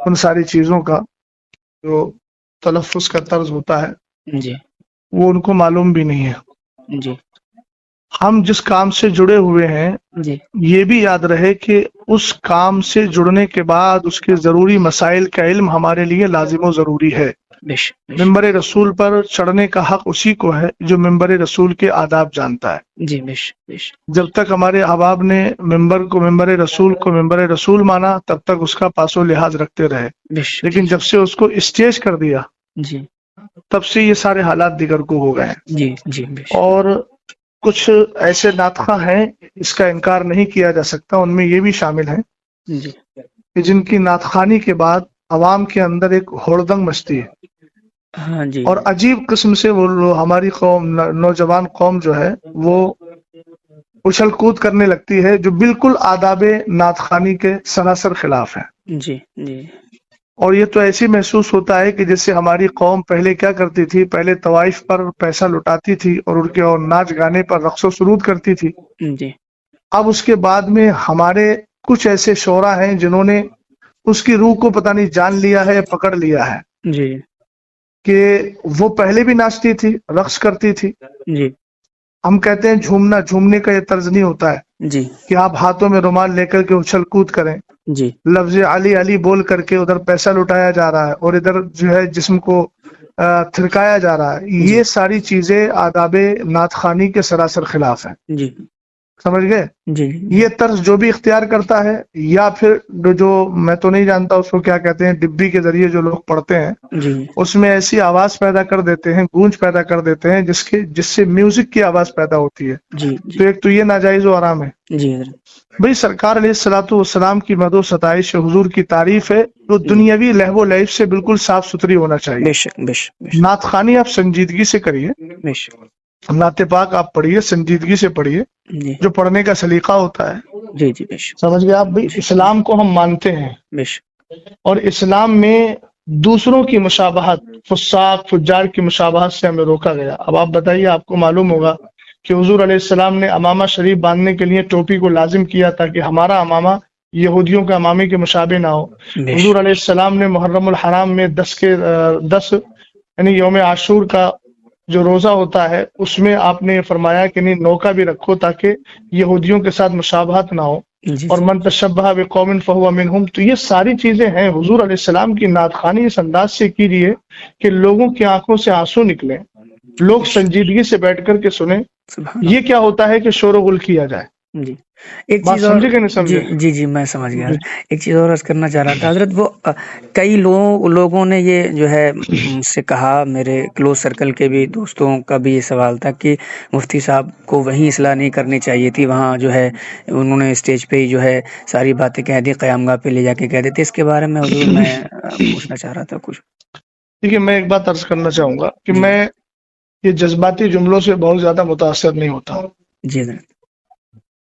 ان ساری چیزوں کا جو تلفظ کا طرز ہوتا ہے جی وہ ان کو معلوم بھی نہیں ہے۔ جی ہم جس کام سے جڑے ہوئے ہیں جی یہ بھی یاد رہے کہ اس کام سے جڑنے کے بعد اس کے ضروری مسائل کا علم ہمارے لیے لازم و ضروری ہے۔ بیش بیش ممبر رسول پر چڑھنے کا حق اسی کو ہے جو ممبر رسول کے آداب جانتا ہے۔ جی بیش بیش جب تک ہمارے احباب نے ممبر رسول کو ممبر رسول مانا تب تک اس کا پاس و لحاظ رکھتے رہے، بیش لیکن جب سے اس کو اسٹیج کر دیا جی تب سے یہ سارے حالات دیگر کو ہو گئے ہیں۔ جی جی بیش اور کچھ ایسے ناطخاں ہیں اس کا انکار نہیں کیا جا سکتا، ان میں یہ بھی شامل ہیں جی کہ جن کی نعت خوانی کے بعد عوام کے اندر ایک ہوڑدنگ مچتی ہے، ہاں جی اور عجیب قسم سے وہ ہماری قوم نوجوان قوم جو ہے وہ اچھل کود کرنے لگتی ہے جو بالکل آداب نعت خوانی کے سراسر خلاف ہے۔ جی جی اور یہ تو ایسی محسوس ہوتا ہے کہ جیسے ہماری قوم پہلے کیا کرتی تھی، پہلے طوائف پر پیسہ لٹاتی تھی اور ان کے اور ناچ گانے پر رقص و سرود کرتی تھی۔ جی اب اس کے بعد میں ہمارے کچھ ایسے شعراء ہیں جنہوں نے اس کی روح کو پتہ نہیں جان لیا ہے، پکڑ لیا ہے جی کہ وہ پہلے بھی ناچتی تھی، رقص کرتی تھی۔ جی ہم کہتے ہیں جھومنے کا یہ طرز نہیں ہوتا ہے جی کہ آپ ہاتھوں میں رومال لے کر کے اچھل کود کریں، جی لفظ علی علی بول کر کے ادھر پیسہ لٹایا جا رہا ہے اور ادھر جو ہے جسم کو تھرکایا جا رہا ہے۔ یہ ساری چیزیں آداب نعت خوانی کے سراسر خلاف ہیں، جی سمجھ گئے؟ جی یہ طرز جو بھی اختیار کرتا ہے یا پھر جو میں تو نہیں جانتا اس کو کیا کہتے ہیں، ڈبی کے ذریعے جو لوگ پڑھتے ہیں جی اس میں ایسی آواز پیدا کر دیتے ہیں، گونج پیدا کر دیتے ہیں جس سے میوزک کی آواز پیدا ہوتی ہے، جی تو ایک تو یہ ناجائز و حرام ہے۔ جی حضرت بھئی سرکار علیہ الصلوۃ والسلام کی مدح و ستائش حضور کی تعریف ہے جو دنیاوی لہو و لعب سے بالکل صاف ستھری ہونا چاہیے۔ بے شک بے شک بے شک نعت خوانی آپ سنجیدگی سے کریے، بے شک نعت پاک آپ پڑھیے، سنجیدگی سے پڑھیے، جی جو پڑھنے کا سلیقہ ہوتا ہے۔ جی جی بے شک سمجھ گئے آپ؟ بھئی اسلام کو ہم مانتے ہیں بے شک اور اسلام میں دوسروں کی مشابہت، فساق فجار کی مشابہت سے ہمیں روکا گیا۔ اب آپ بتائیے، آپ کو معلوم ہوگا کہ حضور علیہ السلام نے امامہ شریف باندھنے کے لیے ٹوپی کو لازم کیا تاکہ ہمارا امامہ یہودیوں کے امامے کے مشابہ نہ ہو۔ بے حضور شک علیہ السلام نے محرم الحرام میں 10 یعنی یوم عاشور کا جو روزہ ہوتا ہے اس میں آپ نے فرمایا کہ نہیں 9 کا بھی رکھو تاکہ یہودیوں کے ساتھ مشابہت نہ ہو، جی اور من تشبہ بقوم فہو منہم۔ تو یہ ساری چیزیں ہیں حضور علیہ السلام کی نعت خوانی اس انداز سے کیجیے کہ لوگوں کی آنکھوں سے آنسو نکلیں، لوگ سنجیدگی سے بیٹھ کر کے سنیں۔ سبحان یہ کیا ہوتا ہے کہ شور و غل کیا جائے۔ جی ایک بات چیز اور، سمجھے کہ نہیں جی سمجھے؟ جی جی میں سمجھ گیا۔ جی ایک چیز اور عرض کرنا چاہ رہا تھا حضرت، وہ کئی لوگوں نے یہ جو ہے مجھ سے کہا، میرے کلوز سرکل کے بھی دوستوں کا بھی یہ سوال تھا کہ مفتی صاحب کو وہیں اصلاح نہیں کرنی چاہیے تھی، وہاں جو ہے انہوں نے اسٹیج پہ ہی جو ہے ساری باتیں کہہ دی، قیام گاہ پہ لے جا کے کہہ دیتے۔ اس کے بارے میں حضور میں پوچھنا چاہ رہا تھا کچھ۔ ٹھیک ہے، میں ایک بات عرض کرنا چاہوں گا کہ جی میں یہ جذباتی جملوں سے بہت زیادہ متاثر نہیں ہوتا۔ جی حضرت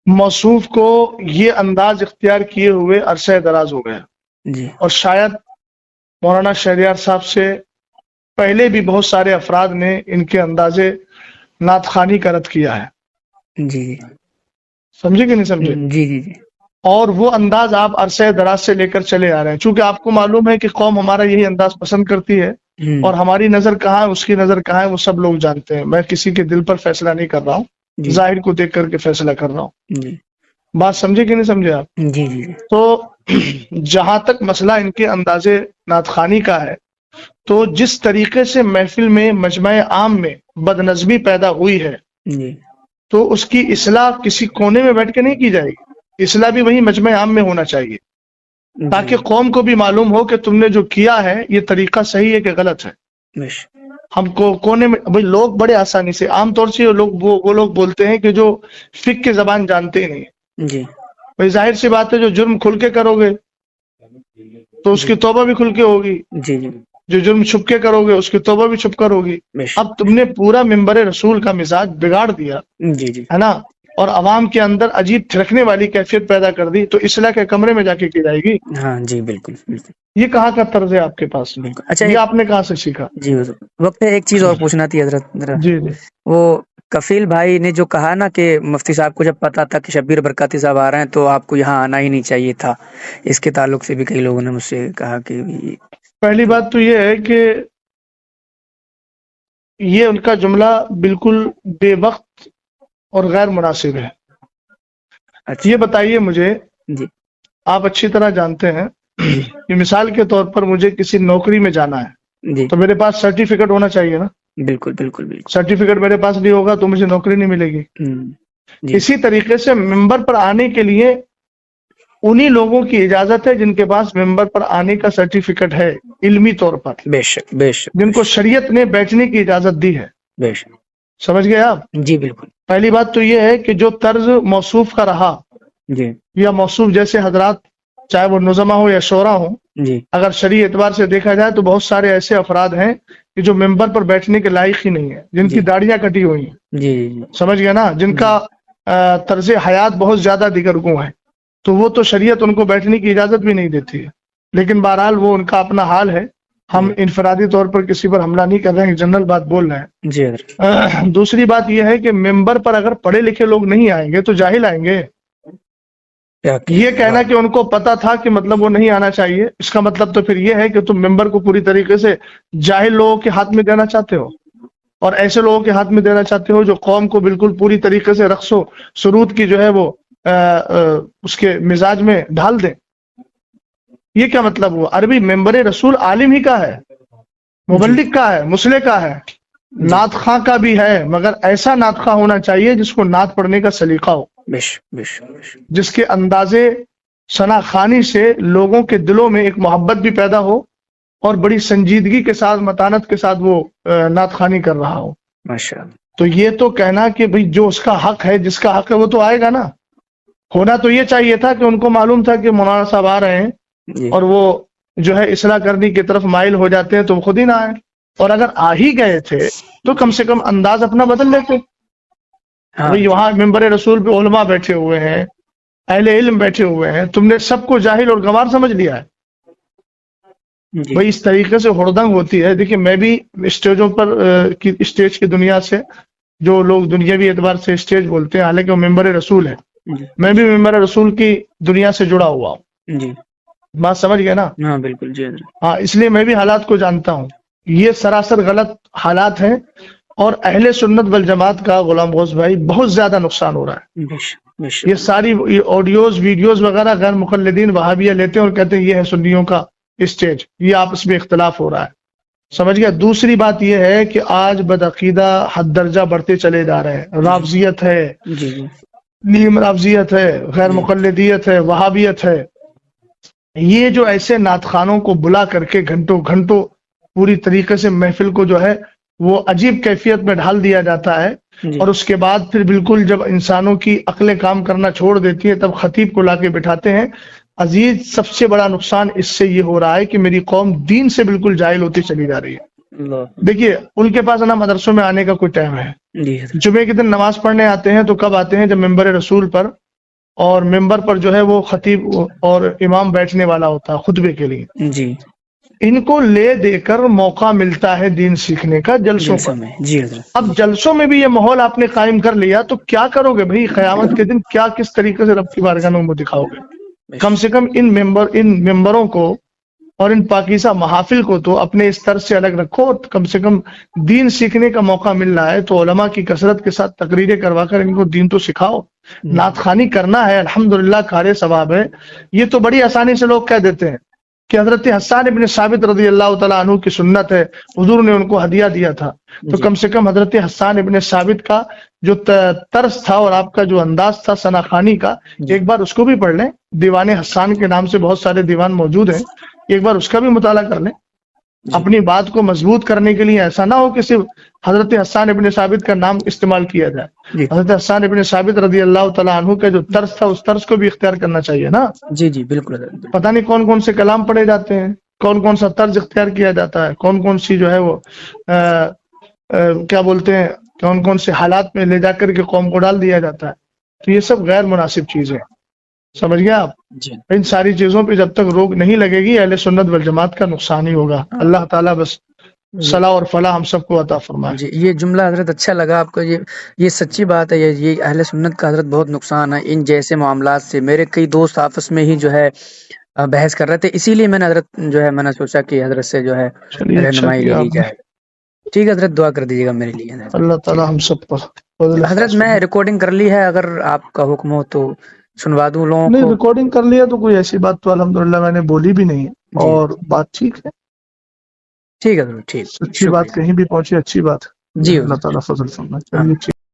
موصوف کو یہ انداز اختیار کیے ہوئے عرصہ دراز ہو گیا، جی اور شاید مولانا شہریار صاحب سے پہلے بھی بہت سارے افراد نے ان کے انداز نعت خوانی کا رد کیا ہے۔ جی سمجھے کہ نہیں سمجھے؟ جی جی جی اور وہ انداز آپ عرصہ دراز سے لے کر چلے آ رہے ہیں، چونکہ آپ کو معلوم ہے کہ قوم ہمارا یہی انداز پسند کرتی ہے، اور ہماری نظر کہاں ہے، اس کی نظر کہاں ہے، وہ سب لوگ جانتے ہیں۔ میں کسی کے دل پر فیصلہ نہیں کر رہا ہوں، جی ظاہر کو دیکھ کر کے فیصلہ کر رہا ہوں۔ جی بات سمجھے کہ نہیں سمجھے آپ؟ جی جی تو جہاں تک مسئلہ ان کے انداز نعت خوانی کا ہے، تو جس طریقے سے محفل میں مجمع عام میں بد نظمی پیدا ہوئی ہے، جی تو اس کی اصلاح کسی کونے میں بیٹھ کے نہیں کی جائے گی، اصلاح بھی وہی مجمع عام میں ہونا چاہیے، تاکہ قوم کو بھی معلوم ہو کہ تم نے جو کیا ہے یہ طریقہ صحیح ہے کہ غلط ہے۔ بش ہم کو کونے میں بھئی لوگ بڑے آسانی سے، عام طور سے وہ لوگ بولتے ہیں کہ جو فقہ کی زبان جانتے ہی نہیں۔ جی بھئی ظاہر سی بات ہے، جو جرم کھل کے کرو گے تو اس کی توبہ بھی کھل کے ہوگی، جی جی جو جرم چھپ کے کرو گے اس کی توبہ بھی چھپ کر ہوگی۔ بش اب تم نے پورا ممبر رسول کا مزاج بگاڑ دیا جی جی ہے نا، اور عوام کے اندر عجیب تھرکنے والی کیفیت پیدا کر دی، تو اصلاح کے کمرے میں جا کے کی جائے گی۔ ہاں جی بالکل بالکل یہ کہاں کا طرز ہے آپ کے پاس؟ بالکل۔ اچھا یہ آپ نے کہاں سے سیکھا؟ جی حضور، وقت ہے ایک چیز اور پوچھنا تھی حضرت ذرا، جی جی وہ کفیل بھائی نے جو کہا نا کہ مفتی صاحب کو جب پتا تھا کہ شبیر برکاتی صاحب آ رہے ہیں تو آپ کو یہاں آنا ہی نہیں چاہیے تھا، اس کے تعلق سے بھی کئی لوگوں نے مجھ سے کہا کہ پہلی بات تو یہ ہے کہ یہ ان کا جملہ بالکل بے وقت اور غیر مناسب ہے۔ اچھا یہ بتائیے مجھے، جی آپ اچھی طرح جانتے ہیں جی کہ مثال کے طور پر مجھے کسی نوکری میں جانا ہے جی تو میرے پاس سرٹیفکیٹ ہونا چاہیے نا۔ بالکل بالکل بالکل سرٹیفکیٹ میرے پاس نہیں ہوگا تو مجھے نوکری نہیں ملے گی۔ جی اسی طریقے سے ممبر پر آنے کے لیے انہی لوگوں کی اجازت ہے جن کے پاس ممبر پر آنے کا سرٹیفکیٹ ہے علمی طور پر، بے شک بے شک جن کو شریعت نے بیٹھنے کی اجازت دی ہے۔ بے شک سمجھ گئے آپ؟ جی بالکل پہلی بات تو یہ ہے کہ جو طرز موصوف کا رہا جی یا موصوف جیسے حضرات، چاہے وہ نظما ہو یا شورا ہو، جی اگر شرعی اعتبار سے دیکھا جائے تو بہت سارے ایسے افراد ہیں کہ جو ممبر پر بیٹھنے کے لائق ہی نہیں ہے، جن کی جی داڑیاں کٹی ہوئی ہیں، جی جی سمجھ گئے نا، جن کا طرز حیات بہت زیادہ دیگرگوں ہے، تو وہ تو شریعت ان کو بیٹھنے کی اجازت بھی نہیں دیتی ہے۔ لیکن بہرحال وہ ان کا اپنا حال ہے، ہم انفرادی طور پر کسی پر حملہ نہیں کر رہے ہیں، جنرل بات بول رہے ہیں۔ جی حضرت دوسری بات یہ ہے کہ ممبر پر اگر پڑھے لکھے لوگ نہیں آئیں گے تو جاہل آئیں گے۔ یہ کہنا کہ ان کو پتا تھا کہ مطلب وہ نہیں آنا چاہیے، اس کا مطلب تو پھر یہ ہے کہ تم ممبر کو پوری طریقے سے جاہل لوگوں کے ہاتھ میں دینا چاہتے ہو، اور ایسے لوگوں کے ہاتھ میں دینا چاہتے ہو جو قوم کو بالکل پوری طریقے سے رقص و سرود کی جو ہے وہ اس کے مزاج میں ڈھال دیں۔ یہ کیا مطلب ہوا؟ عربی ممبر رسول عالم ہی کا ہے، مبلغ کا ہے، مصلح کا ہے، نعت خواں کا بھی ہے، مگر ایسا نعت خواں ہونا چاہیے جس کو نعت پڑھنے کا سلیقہ ہو، جس کے اندازے ثنا خوانی سے لوگوں کے دلوں میں ایک محبت بھی پیدا ہو اور بڑی سنجیدگی کے ساتھ، متانت کے ساتھ وہ نعت خوانی کر رہا ہو۔ ماشاءاللہ۔ تو یہ تو کہنا کہ بھئی جو اس کا حق ہے، جس کا حق ہے وہ تو آئے گا نا۔ ہونا تو یہ چاہیے تھا کہ ان کو معلوم تھا کہ مولانا صاحب آ رہے ہیں جی اور وہ جو ہے اصلاح کرنے کی طرف مائل ہو جاتے ہیں تو وہ خود ہی نہ آئے، اور اگر آ ہی گئے تھے تو کم سے کم انداز اپنا بدل لیتے۔ ہاں بھئی وہاں ممبر رسول پہ علماء بیٹھے ہوئے ہیں، اہل علم بیٹھے ہوئے ہیں، تم نے سب کو جاہل اور گنوار سمجھ لیا ہے۔ جی بھئی اس طریقے سے ہڑدنگ ہوتی ہے۔ دیکھیں میں بھی اسٹیجوں پر اسٹیج کی دنیا سے، جو لوگ دنیاوی اعتبار سے اسٹیج بولتے ہیں، حالانکہ وہ ممبر رسول ہے، جی میں بھی ممبر رسول کی دنیا سے جڑا ہوا ہوں۔ جی بات سمجھ گئے نا؟ ہاں بالکل جی حضرت ہاں، اس لیے میں بھی حالات کو جانتا ہوں۔ یہ سراسر غلط حالات ہیں، اور اہل سنت والجماعت کا غلام غوث بھائی بہت زیادہ نقصان ہو رہا ہے۔ بے شک بے شک یہ ساری آڈیوز ویڈیوز وغیرہ غیر مقلدین وہابیہ لیتے ہیں اور کہتے ہیں یہ ہے سنیوں کا اسٹیج، یہ آپس میں اختلاف ہو رہا ہے۔ سمجھ گیا؟ دوسری بات یہ ہے کہ آج بدعقیدہ حد درجہ بڑھتے چلے جا رہے ہیں، رافضیت ہے، جی جی نیم رافضیت ہے، غیر مقلدیت ہے، وہابیت ہے۔ یہ جو ایسے نعت خوانوں کو بلا کر کے گھنٹوں گھنٹوں پوری طریقے سے محفل کو جو ہے وہ عجیب کیفیت میں ڈھال دیا جاتا ہے، جی اور اس کے بعد پھر بالکل جب انسانوں کی عقلیں کام کرنا چھوڑ دیتی ہیں تب خطیب کو لا کے بٹھاتے ہیں۔ عزیز، سب سے بڑا نقصان اس سے یہ ہو رہا ہے کہ میری قوم دین سے بالکل جاہل ہوتی چلی جا رہی ہے۔ اللہ دیکھیے ان کے پاس نا مدرسوں میں آنے کا کوئی ٹائم ہے۔ جی حضرت جمعے کے دن نماز پڑھنے آتے ہیں تو کب آتے ہیں؟ جب ممبر رسول پر اور ممبر پر جو ہے وہ خطیب اور امام بیٹھنے والا ہوتا ہے خطبے کے لیے۔ جی ان کو لے دے کر موقع ملتا ہے دین سیکھنے کا جلسوں جلسوں پر۔ میں جی حضرت اب جلسوں میں بھی یہ ماحول آپ نے قائم کر لیا تو کیا کرو گے بھائی؟ قیامت کے دن کیا کس طریقے سے رب کی بارگاہ میں دکھاؤ گے؟ کم سے کم ان ممبروں کو اور ان پاکیزہ محافل کو تو اپنے اس طرز سے الگ رکھو، کم سے کم دین سیکھنے کا موقع مل رہا ہے تو علماء کی کثرت کے ساتھ تقریریں کروا کر ان کو دین تو سکھاؤ۔ نعت خوانی کرنا ہے، الحمدللہ کار ثواب ہے۔ یہ تو بڑی آسانی سے لوگ کہہ دیتے ہیں کہ حضرت حسان ابن ثابت رضی اللہ تعالیٰ عنہ کی سنت ہے، حضور نے ان کو ہدیہ دیا تھا، تو کم سے کم حضرت حسان ابن ثابت کا جو طرز تھا اور آپ کا جو انداز تھا ثنا خوانی کا، ایک بار اس کو بھی پڑھ لیں۔ دیوان حسان کے نام سے بہت سارے دیوان موجود ہیں، ایک بار اس کا بھی مطالعہ کر لیں۔ اپنی بات کو مضبوط کرنے کے لیے ایسا نہ ہو کہ صرف حضرت حسان ابن ثابت کا نام استعمال کیا جائے۔ حضرت حسان ابن ثابت رضی اللہ تعالیٰ عنہ کا جو طرز تھا اس طرز کو بھی اختیار کرنا چاہیے نا۔ جی جی بالکل حضرت پتہ نہیں کون کون سے کلام پڑھے جاتے ہیں، کون کون سا طرز اختیار کیا جاتا ہے، کون کون سی جو ہے وہ کیا بولتے ہیں، کون کون سے حالات میں لے جا کر کے قوم کو ڈال دیا جاتا ہے۔ تو یہ سب غیر مناسب چیزیں، سمجھ گئے آپ؟ جی ان ساری چیزوں پہ جب تک روک نہیں لگے گی اہل سنت والجماعت کا نقصان ہی ہوگا۔ اللہ تعالیٰ بس صلاح اور فلاح ہم سب کو عطا فرمائے. جی یہ جملہ حضرت اچھا لگا آپ کو. یہ سچی بات ہے. یہ اہل سنت کا حضرت بہت نقصان ہے ان جیسے معاملات سے. میرے کئی دوست آپس میں ہی جو ہے بحث کر رہے تھے, اسی لیے میں نے حضرت جو ہے میں نے سوچا کہ حضرت سے جو ہے چلیے اچھا رہنمائی لے کیا لی آپ نے. جائے. ٹھیک ہے حضرت, دعا کر دیجیے گا میرے لیے. اللہ تعالی ہم سب پر فضل حضرت خاص میں فرمائے. ریکارڈنگ کر لی ہے, اگر آپ کا حکم ہو تو سنوا دوں لوگوں نہیں کو. ریکارڈنگ کر لیا تو کوئی ایسی بات تو الحمدللہ میں نے بولی بھی نہیں ہے, جی اور بات ٹھیک ہے. ٹھیک ہے حضرت, ٹھیک, سچی بات شکریہ. کہیں بھی پہنچی اچھی بات ہے. جی اللہ حضرت, تعالیٰ فضل فرمائے. ہاں. چلیے ٹھیک.